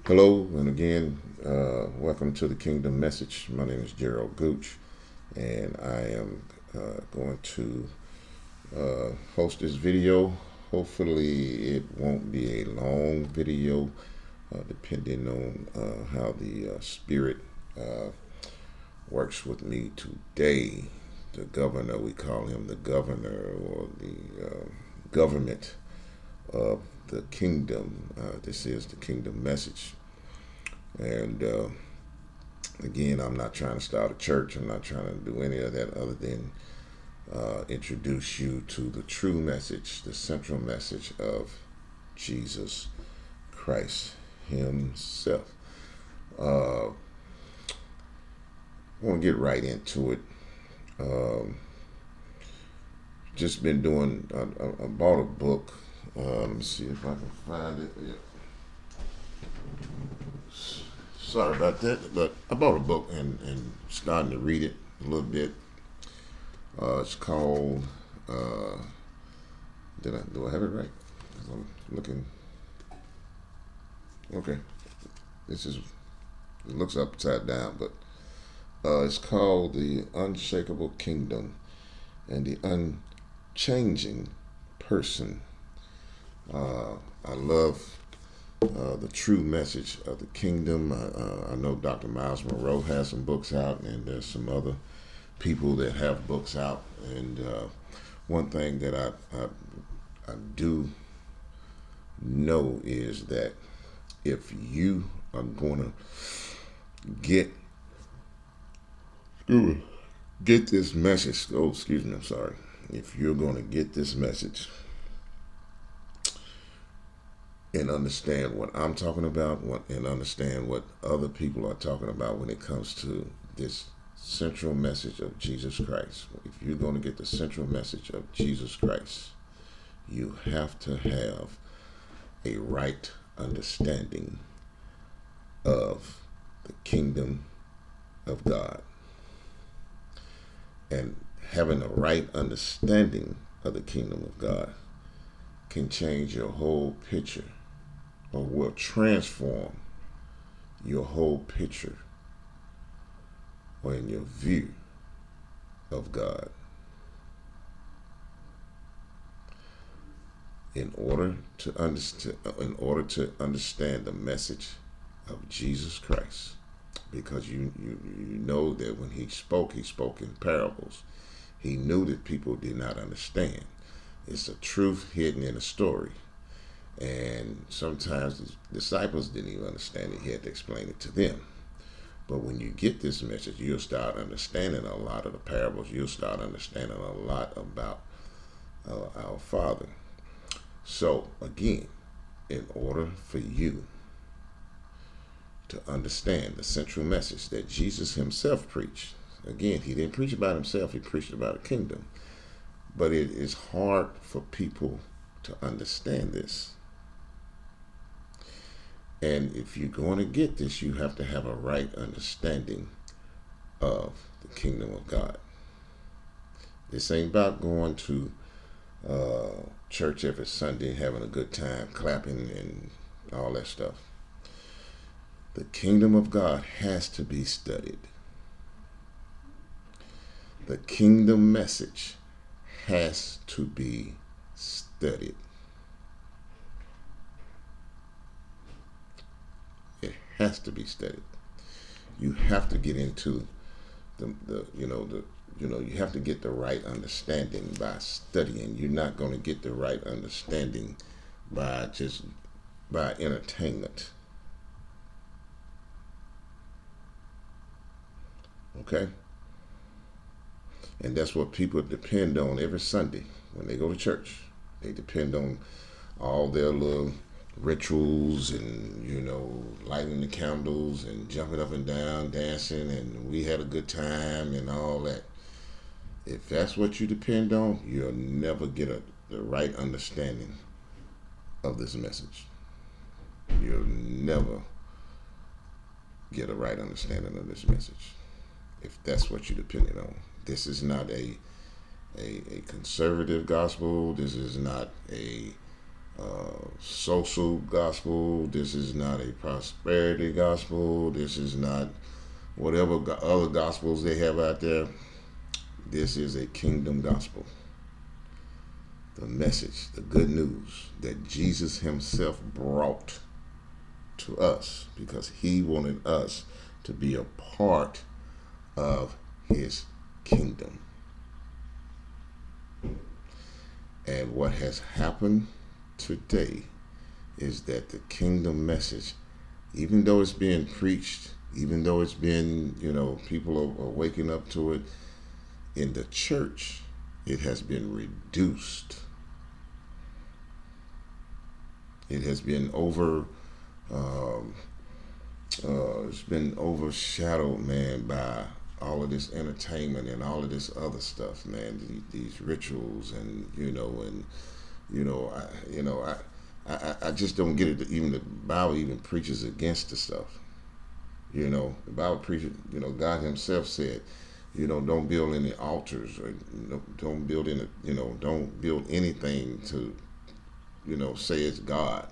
Hello, and again, welcome to the Kingdom Message. My name is Gerald Gooch, and I am going to host this video. Hopefully, it won't be a long video, depending on how the Spirit uh, works with me today. The governor, we call him the governor or the government of the kingdom. This is the Kingdom Message. And again, I'm not trying to start a church. I'm not trying to do any of that other than introduce you to the true message, the central message of Jesus Christ Himself. I want to get right into it. Um, just been doing, I bought a book. Let me see if I can find it. Yeah. Sorry about that, but I bought a book and starting to read it a little bit. It's called. Do I have it right? 'Cause I'm looking. Okay, this is. It looks upside down, but it's called The Unshakable Kingdom and the Unchanging Person. I love the true message of the kingdom. I know Dr. Miles Monroe has some books out, and there's some other people that have books out. And one thing that I do know is that if you are going to get get this message, oh, excuse me, I'm sorry. If you're going to get this message and understand what I'm talking about, and understand what other people are talking about when it comes to this central message of Jesus Christ. If you're going to get the central message of Jesus Christ, you have to have a right understanding of the kingdom of God. And having a right understanding of the kingdom of God can change your whole picture, or will transform your whole picture or in your view of God. In order to understand the message of Jesus Christ, because you know that when he spoke in parables. He knew that people did not understand. It's a truth hidden in a story. And sometimes the disciples didn't even understand it. He had to explain it to them. But when you get this message, you'll start understanding a lot of the parables. You'll start understanding a lot about our Father. So, again, in order for you to understand the central message that Jesus himself preached, again, he didn't preach about himself, he preached about a kingdom. But it is hard for people to understand this. And if you're going to get this, you have to have a right understanding of the kingdom of God. This ain't about going to church every Sunday, having a good time, clapping and all that stuff. The kingdom of God has to be studied. The kingdom message has to be studied. It has to be studied. You have to get into you have to get the right understanding by studying. You're not going to get the right understanding by entertainment. Okay? And that's what people depend on every Sunday when they go to church. They depend on all their little rituals and, lighting the candles and jumping up and down, dancing, and we had a good time and all that. If that's what you depend on, you'll never get the right understanding of this message. You'll never get a right understanding of this message if that's what you're depending on. This is not a conservative gospel. This is not a social gospel. This is not a prosperity gospel. This is not whatever other gospels they have out there. This is a kingdom gospel. The message, the good news that Jesus himself brought to us because he wanted us to be a part of his kingdom. And what has happened today is that the kingdom message, even though it's being preached, even though it's been, people are waking up to it, in the church, it has been reduced. It has been it's been overshadowed, man, by all of this entertainment and all of this other stuff, man. These rituals I just don't get it. Even the Bible even preaches against the stuff. The Bible preaches. God Himself said, don't build any altars or don't build don't build anything to, say it's God.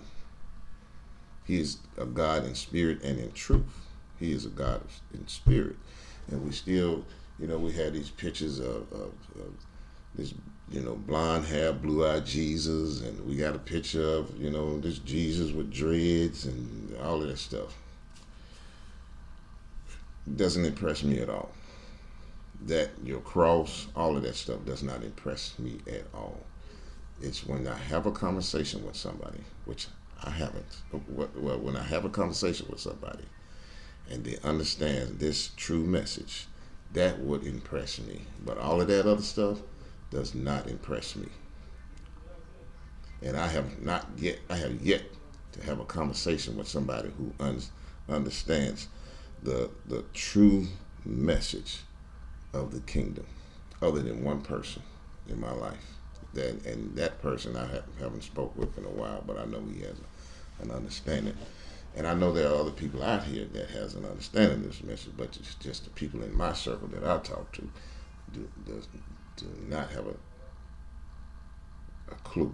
He is a God in spirit and in truth. He is a God in spirit. And we still, we had these pictures of this, blonde hair, blue-eyed Jesus, and we got a picture of, this Jesus with dreads and all of that stuff. It doesn't impress me at all. That, your cross, all of that stuff does not impress me at all. It's when I have a conversation with somebody, which I haven't. Well, when I have a conversation with somebody and they understand this true message, that would impress me. But all of that other stuff does not impress me. And I have yet to have a conversation with somebody who understands the true message of the kingdom, other than one person in my life. And that person I haven't spoke with in a while, but I know he has an understanding. And I know there are other people out here that has an understanding of this message, but it's just the people in my circle that I talk to do not have a clue.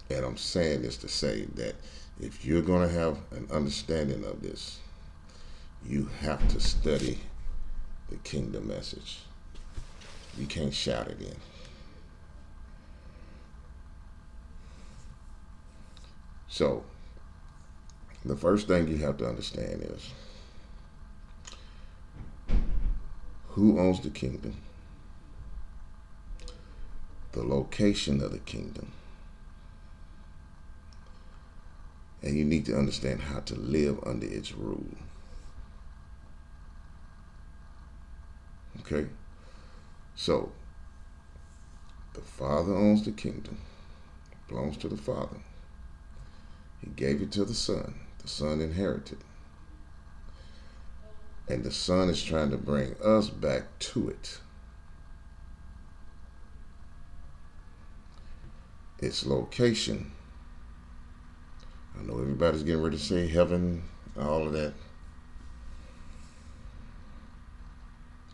And I'm saying this to say that if you're going to have an understanding of this, you have to study the kingdom message. You can't shout it in. So, the first thing you have to understand is who owns the kingdom, the location of the kingdom, and you need to understand how to live under its rule. Okay? So, the Father owns the kingdom. It belongs to the Father. He gave it to the Son. The Son inherited. And the Son is trying to bring us back to it. Its location. I know everybody's getting ready to say heaven, all of that.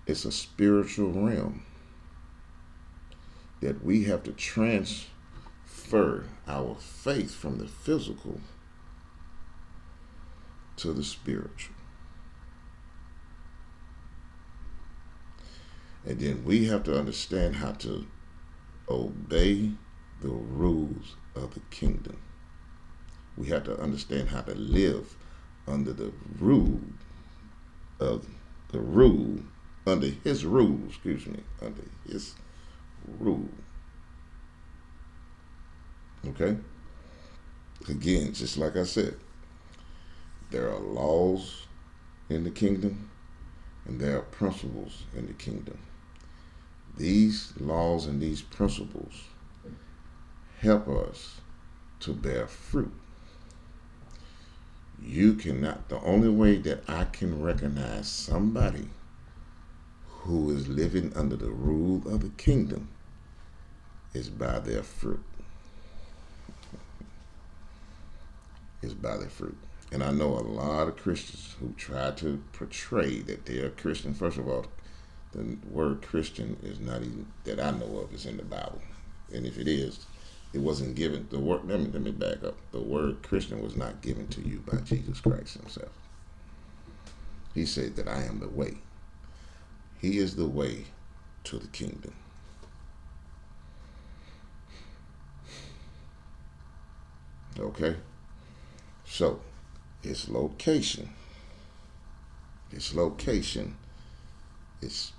It's a spiritual realm that we have to transfer our faith from the physical to the spiritual. And then we have to understand how to obey the rules of the kingdom. We have to understand how to live under the rule under his rule, under his rule. Okay? Again, just like I said, there are laws in the kingdom and there are principles in the kingdom. These laws and these principles help us to bear fruit. The only way that I can recognize somebody who is living under the rule of the kingdom is by their fruit. Is by their fruit. And I know a lot of Christians who try to portray that they are Christian. First of all, the word Christian is not even, that I know of, is in the Bible. And if it is, it wasn't given. The word. Let me back up. The word Christian was not given to you by Jesus Christ Himself. He said that I am the way. He is the way to the kingdom. Okay? So, its location. Its location is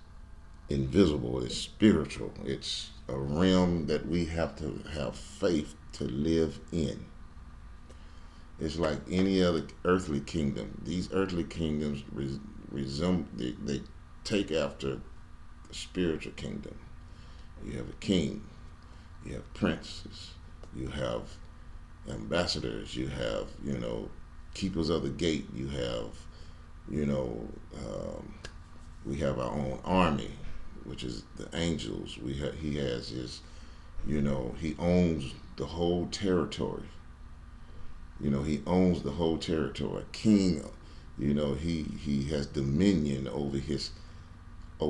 invisible. It's spiritual. It's a realm that we have to have faith to live in. It's like any other earthly kingdom. These earthly kingdoms they take after the spiritual kingdom. You have a king, you have princes, you have ambassadors, you have, keepers of the gate, you have, we have our own army, which is the angels. He has his, he owns the whole territory. He owns the whole territory. King, he has dominion over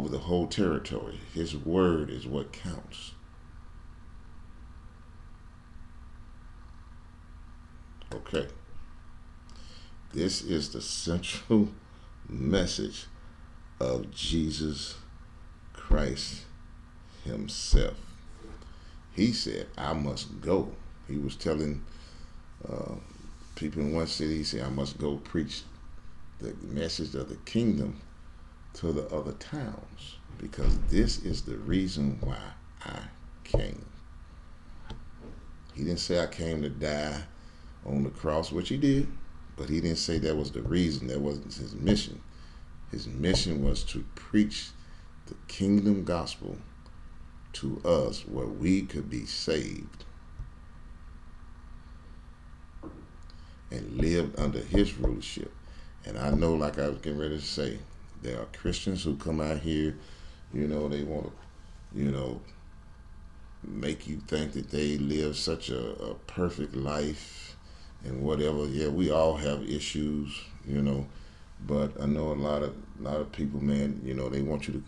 the whole territory. His word is what counts. Okay. This is the central message of Jesus Christ Himself. He said, I must go. He was telling people in one city, he said, I must go preach the message of the kingdom to the other towns, because this is the reason why I came. He didn't say I came to die on the cross, which He did, but He didn't say that was the reason. That wasn't His mission. His mission was to preach the kingdom gospel to us where we could be saved and lived under His rulership. And I know, like I was getting ready to say, there are Christians who come out here, they want to, make you think that they live such a perfect life and whatever. Yeah, we all have issues, but I know a lot of people, man, they want you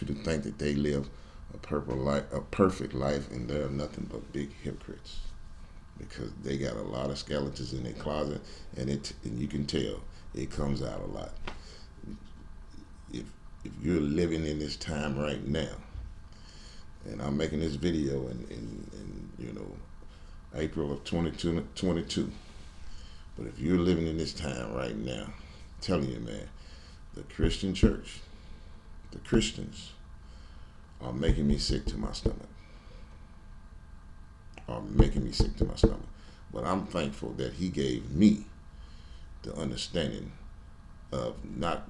to think that they live a perfect life, and they're nothing but big hypocrites, because they got a lot of skeletons in their closet, and you can tell it comes out a lot. If you're living in this time right now, and I'm making this video in April of 2022, but if you're living in this time right now, I'm telling you, man, the Christian church, the Christians are making me sick to my stomach. But I'm thankful that He gave me the understanding of not,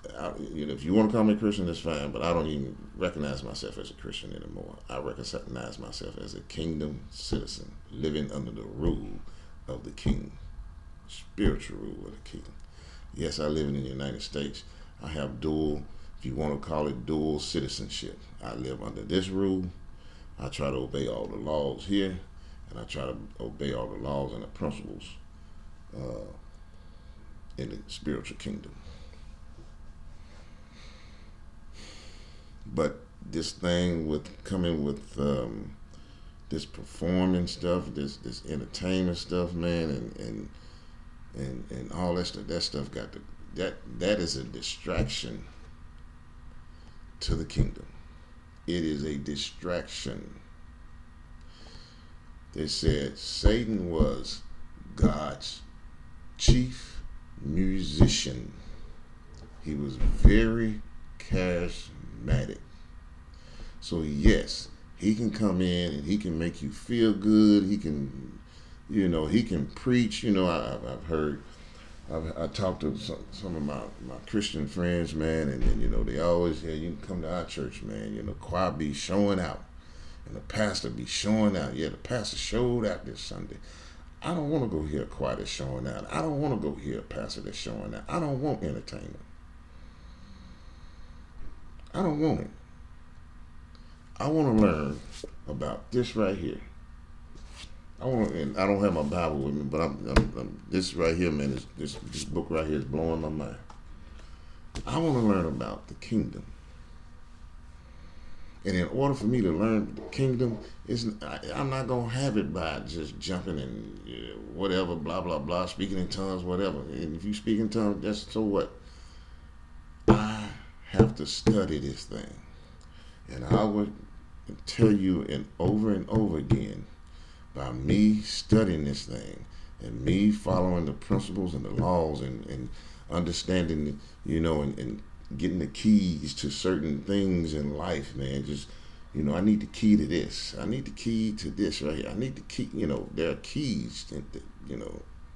if you want to call me a Christian, that's fine, but I don't even recognize myself as a Christian anymore. I recognize myself as a kingdom citizen, living under the rule of the King, spiritual rule of the King. Yes, I live in the United States. I have dual, if you want to call it dual citizenship. I live under this rule. I try to obey all the laws here, and I try to obey all the laws and the principles in the spiritual kingdom. But this thing with coming with this performing stuff, this entertainment stuff, man, and all that stuff that is a distraction to the kingdom. It is a distraction. They said Satan was God's chief musician. He was very charismatic. So yes, he can come in and he can make you feel good. He can, he can preach. I've heard, I talked to some of my Christian friends, man, and they always, you can come to our church, man. Choir be showing out, and the pastor be showing out. Yeah, the pastor showed out this Sunday. I don't want to go hear a choir that's showing out. I don't want to go hear a pastor that's showing out. I don't want entertainment. I don't want it. I want to learn about this right here. And I don't have my Bible with me, but I'm this right here, man. This book right here is blowing my mind. I want to learn about the kingdom. And in order for me to learn the kingdom, I'm not going to have it by just jumping and whatever, blah, blah, blah, speaking in tongues, whatever. And if you speak in tongues, that's so what? I have to study this thing. And I would tell you and over again, by me studying this thing and me following the principles and the laws and understanding, and getting the keys to certain things in life, man. Just, I need the key to this. I need the key to this right here. I need the key, there are keys, to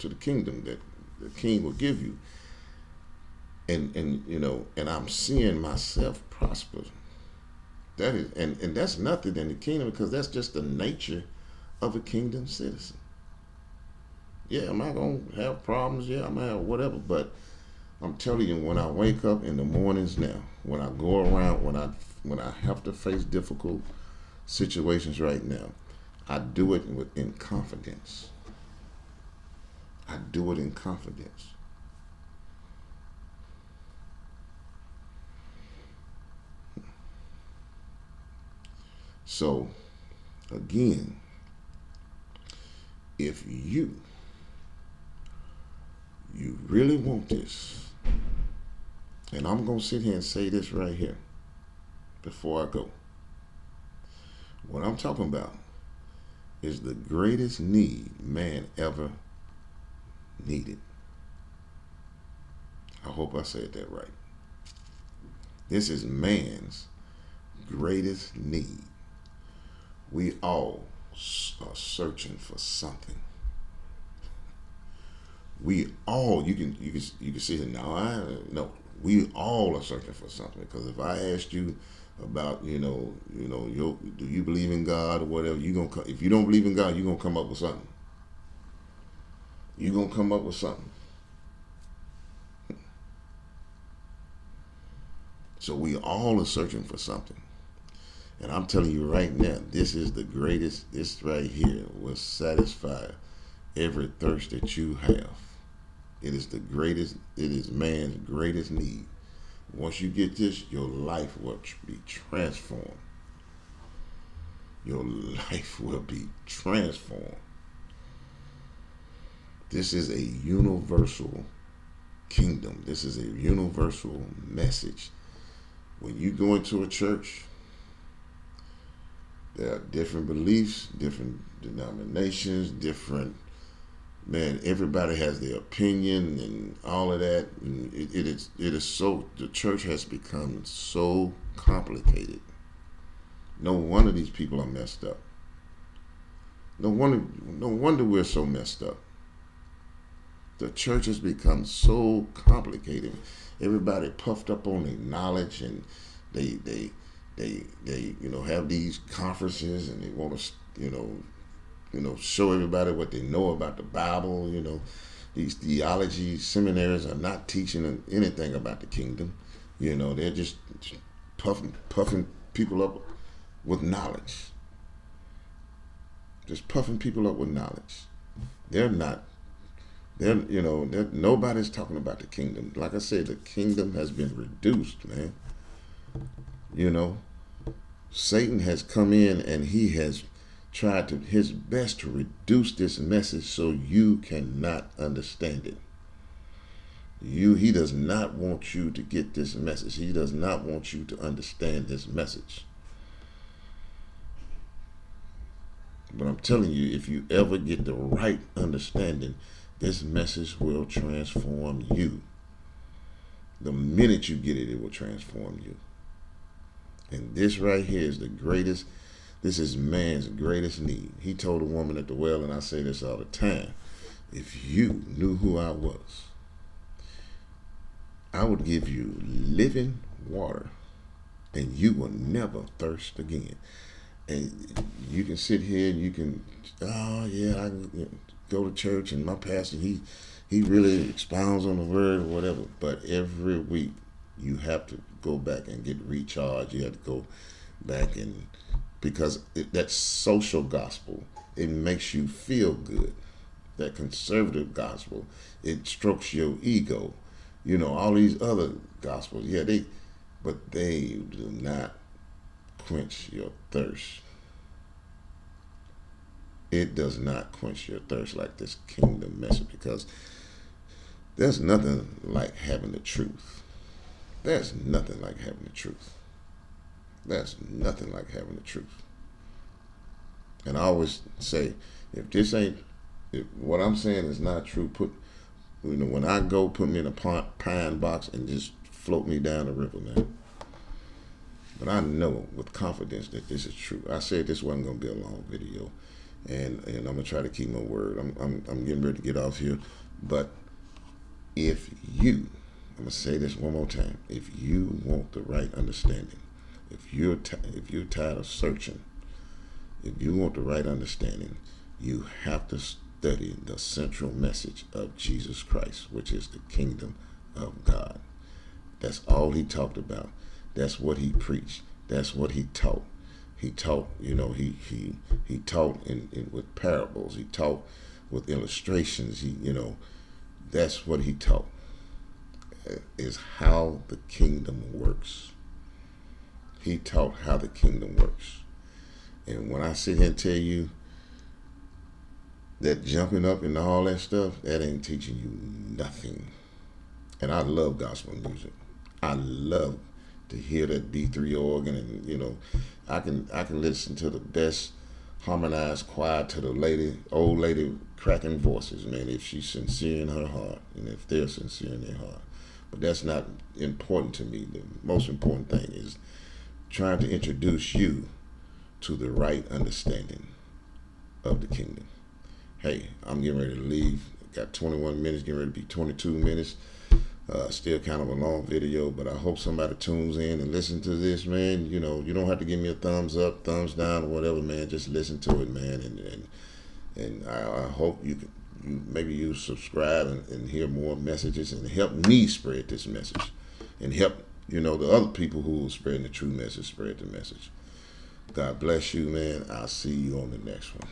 the kingdom that the king will give you. And I'm seeing myself prosper. That is, and that's nothing in the kingdom, because that's just the nature of a kingdom citizen. Yeah, am I gonna have problems? Yeah, I'm gonna have whatever. But I'm telling you, when I wake up in the mornings now, when I go around, when I have to face difficult situations right now, I do it in confidence. I do it in confidence. So, again, if you really want this, and I'm going to sit here and say this right here before I go. What I'm talking about is the greatest need man ever needed. I hope I said that right. This is man's greatest need. We all are searching for something. We all, you can see it now. We all are searching for something. Because if I asked you about, do you believe in God or whatever, if you don't believe in God, you're gonna come up with something. You're gonna come up with something. So we all are searching for something. And I'm telling you right now, this is the greatest. This right here will satisfy every thirst that you have. It is the greatest. It is man's greatest need. Once you get this, your life will be transformed. Your life will be transformed. This is a universal kingdom. This is a universal message. When you go into a church, there are different beliefs, different denominations, everybody has their opinion and all of that. And it is so, the church has become so complicated. No wonder these people are messed up. No wonder we're so messed up. The church has become so complicated. Everybody puffed up on their knowledge, and they have these conferences, and they want to show everybody what they know about the Bible. These theology seminaries are not teaching anything about the kingdom. They're just puffing people up with knowledge. Just puffing people up with knowledge. Nobody's talking about the kingdom. Like I said, the kingdom has been reduced, man. Satan has come in and he has tried his best to reduce this message so you cannot understand it. He does not want you to get this message. He does not want you to understand this message. But I'm telling you, if you ever get the right understanding, this message will transform you. The minute you get it, it will transform you. And this right here is the greatest. This is man's greatest need. He told a woman at the well, and I say this all the time, if you knew who I was, I would give you living water, and you will never thirst again. And you can sit here and you can, I go to church, and my pastor, he really expounds on the word or whatever. But every week you have to go back and get recharged. You have to go back, and because that social gospel, it makes you feel good. That conservative gospel, it strokes your ego. All these other gospels, but they do not quench your thirst. It does not quench your thirst like this kingdom message, because there's nothing like having the truth. There's nothing like having the truth. There's nothing like having the truth. And I always say, if this ain't, if what I'm saying is not true, when I go, put me in a pine box and just float me down the river, man. But I know with confidence that this is true. I said this wasn't gonna be a long video, and I'm gonna try to keep my word. I'm getting ready to get off here, but if you, I'm gonna say this one more time, if you want the right understanding, if you're tired of searching, if you want the right understanding, you have to study the central message of Jesus Christ, which is the kingdom of God. That's all he talked about. That's what he preached. That's what he taught. He taught, he taught with parables. He taught with illustrations. That's what he taught. Is how the kingdom works. He taught how the kingdom works. And when I sit here and tell you that jumping up and all that stuff, that ain't teaching you nothing. And I love gospel music. I love to hear that D3 organ, and I can listen to the best harmonized choir to the old lady cracking voices, man, if she's sincere in her heart and if they're sincere in their heart. But that's not important to me. The most important thing is trying to introduce you to the right understanding of the kingdom. Hey, I'm getting ready to leave. Got 21 minutes, getting ready to be 22 minutes. Still kind of a long video, but I hope somebody tunes in and listen to this, man. You don't have to give me a thumbs up, thumbs down, or whatever, man. Just listen to it, man. And I hope maybe you subscribe and hear more messages and help me spread this message, and help the other people who are spreading the true message spread the message. God bless you, man. I'll see you on the next one.